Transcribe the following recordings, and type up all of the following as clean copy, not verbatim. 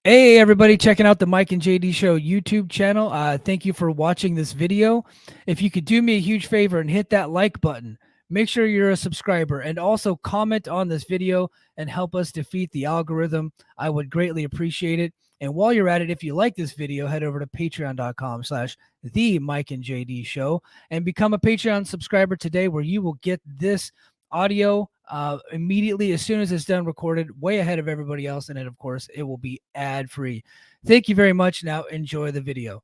Hey, everybody checking out the Mike and JD Show YouTube channel. Thank you for watching this video. If you could do me a huge favor and hit that like button, make sure you're a subscriber, and also comment on this video and help us defeat the algorithm. I would greatly appreciate it. And while you're at it, if you like this video, head over to patreon.com/the Mike and JD Show and become a Patreon subscriber today, where you will get this audio immediately as soon as it's done recorded, way ahead of everybody else. And then, of course, it will be ad free. Thank you very much. Now enjoy the video.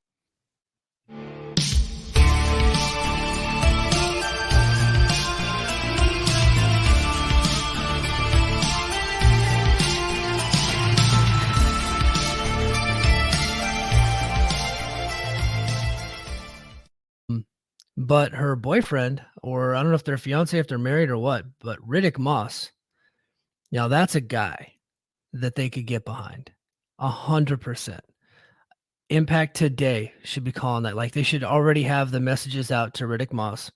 But her boyfriend, or I don't know if they're fiance, if they're married or what, but Riddick Moss, now that's a guy that they could get behind 100%. Impact today should be calling that. Like, they should already have the messages out to Riddick Moss.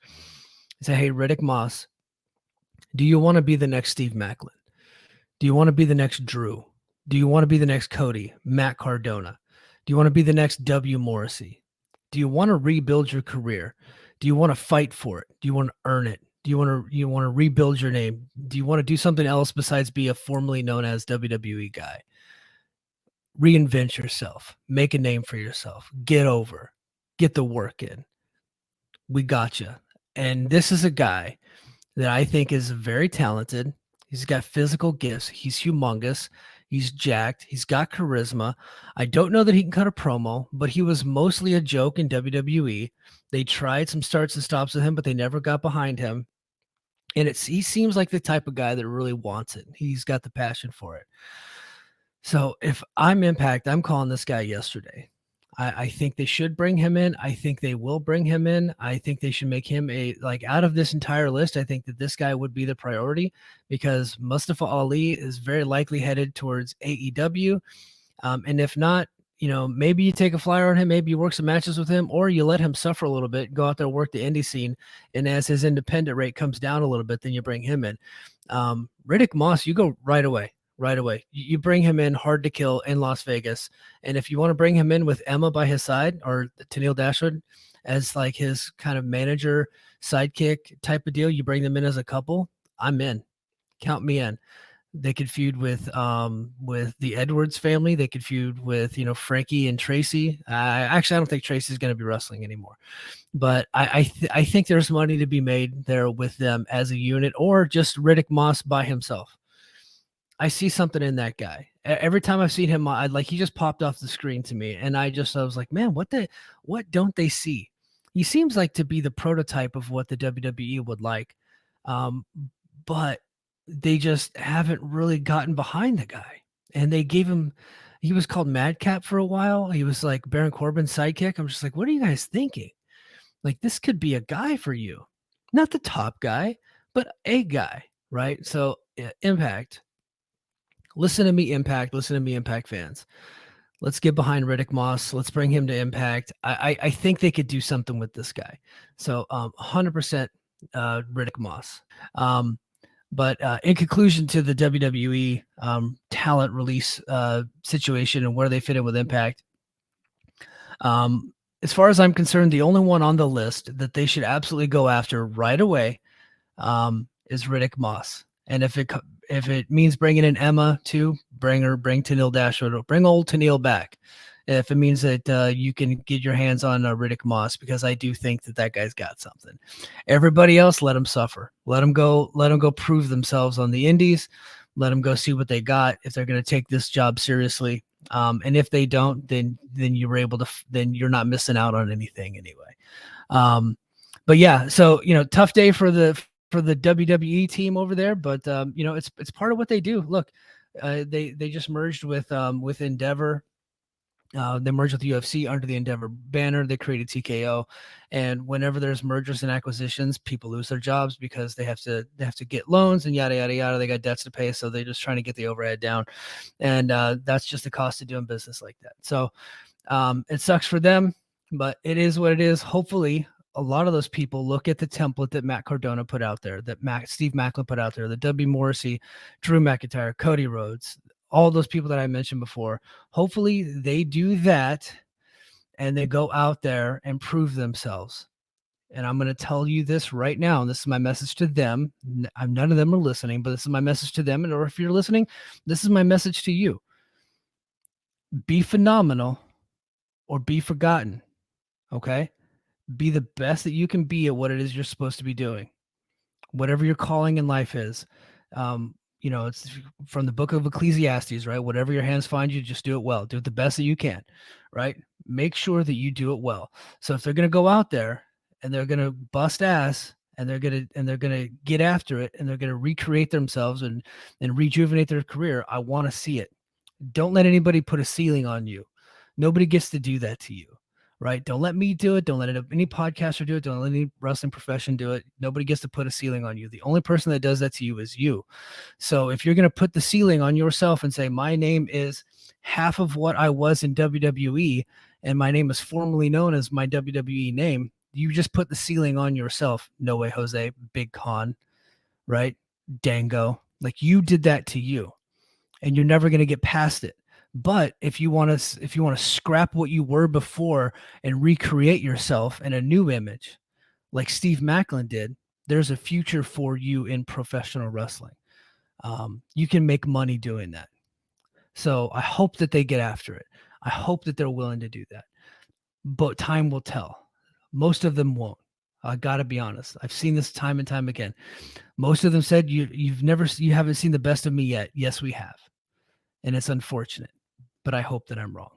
Say, hey, Riddick Moss, do you want to be the next Steve Macklin? Do you want to be the next Drew? Do you want to be the next Cody, Matt Cardona? Do you want to be the next W. Morrissey? Do you want to rebuild your career? Do you want to fight for it? Do you want to earn it? Do you want to rebuild your name? Do you want to do something else besides be a formerly known as WWE guy? Reinvent yourself, make a name for yourself, get over, get the work in. We got you. And this is a guy that I think is very talented. He's got physical gifts. He's humongous. He's jacked. He's got charisma. I don't know that he can cut a promo, but he was mostly a joke in WWE. They tried some starts and stops with him, but they never got behind him. And he seems like the type of guy that really wants it. He's got the passion for it. So if I'm Impact, I'm calling this guy yesterday. I think they should bring him in. I think they will bring him in. I think they should make him out of this entire list. I think that this guy would be the priority, because Mustafa Ali is very likely headed towards AEW. And if not, maybe you take a flyer on him, maybe you work some matches with him, or you let him suffer a little bit, go out there, work the indie scene. And as his independent rate comes down a little bit, then you bring him in. Riddick Moss, you go right away. Right away. You bring him in hard to kill in Las Vegas. And if you want to bring him in with Emma by his side, or Tennille Dashwood as like his kind of manager sidekick type of deal, you bring them in as a couple, I'm in. Count me in. They could feud with the Edwards family. They could feud with, Frankie and Tracy. Actually, I don't think Tracy's going to be wrestling anymore. But I think there's money to be made there with them as a unit, or just Riddick Moss by himself. I see something in that guy. Every time I've seen him, he just popped off the screen to me. And I was like, man, what don't they see? He seems like to be the prototype of what the WWE would like. But they just haven't really gotten behind the guy. And they gave him, he was called Madcap for a while. He was like Baron Corbin's sidekick. I'm just like, what are you guys thinking? Like, this could be a guy for you. Not the top guy, but a guy, right? So Impact. Listen to me, Impact. Listen to me, Impact fans. Let's get behind Riddick Moss. Let's bring him to Impact. I think they could do something with this guy. So 100% Riddick Moss. But in conclusion to the WWE talent release situation and where they fit in with Impact, as far as I'm concerned, the only one on the list that they should absolutely go after right away is Riddick Moss. And if it means bringing in Emma too, bring Tennille Dashwood, bring old Tennille back. If it means that you can get your hands on Riddick Moss, because I do think that guy's got something. Everybody else, let them suffer. Let them go prove themselves on the indies. Let them go see what they got, if they're going to take this job seriously. And if they don't, then then you're not missing out on anything anyway. But yeah, so, tough day for the WWE team over there, but it's part of what they do. Look, they just merged with Endeavor. They merged with UFC under the Endeavor banner. They created TKO, and whenever there's mergers and acquisitions, people lose their jobs because they have to get loans and yada yada yada. They got debts to pay, so they're just trying to get the overhead down, and that's just the cost of doing business like that. So it sucks for them, but it is what it is. Hopefully, a lot of those people look at the template that Matt Cardona put out there, that Steve Macklin put out there, the W. Morrissey, Drew McIntyre, Cody Rhodes, all those people that I mentioned before. Hopefully they do that and they go out there and prove themselves. And I'm going to tell you this right now. And this is my message to them. None of them are listening, but this is my message to them. And or if you're listening, this is my message to you. Be phenomenal or be forgotten. Okay? Be the best that you can be at what it is you're supposed to be doing. Whatever your calling in life is. It's from the book of Ecclesiastes, right? Whatever your hands find you, just do it well. Do it the best that you can, right? Make sure that you do it well. So if they're going to go out there and they're going to bust ass and they're going to get after it and they're going to recreate themselves and rejuvenate their career, I want to see it. Don't let anybody put a ceiling on you. Nobody gets to do that to you. Right? Don't let me do it. Don't let any podcaster do it. Don't let any wrestling profession do it. Nobody gets to put a ceiling on you. The only person that does that to you is you. So if you're going to put the ceiling on yourself and say, my name is half of what I was in WWE, and my name is formerly known as my WWE name, you just put the ceiling on yourself. No way, Jose, Big Con, right? Dango. Like you did that to you, and you're never going to get past it. But if you want to scrap what you were before and recreate yourself in a new image, like Steve Maclin did, there's a future for you in professional wrestling. You can make money doing that. So I hope that they get after it. I hope that they're willing to do that. But time will tell. Most of them won't. I got to be honest. I've seen this time and time again. Most of them said you haven't seen the best of me yet. Yes, we have. And it's unfortunate, but I hope that I'm wrong.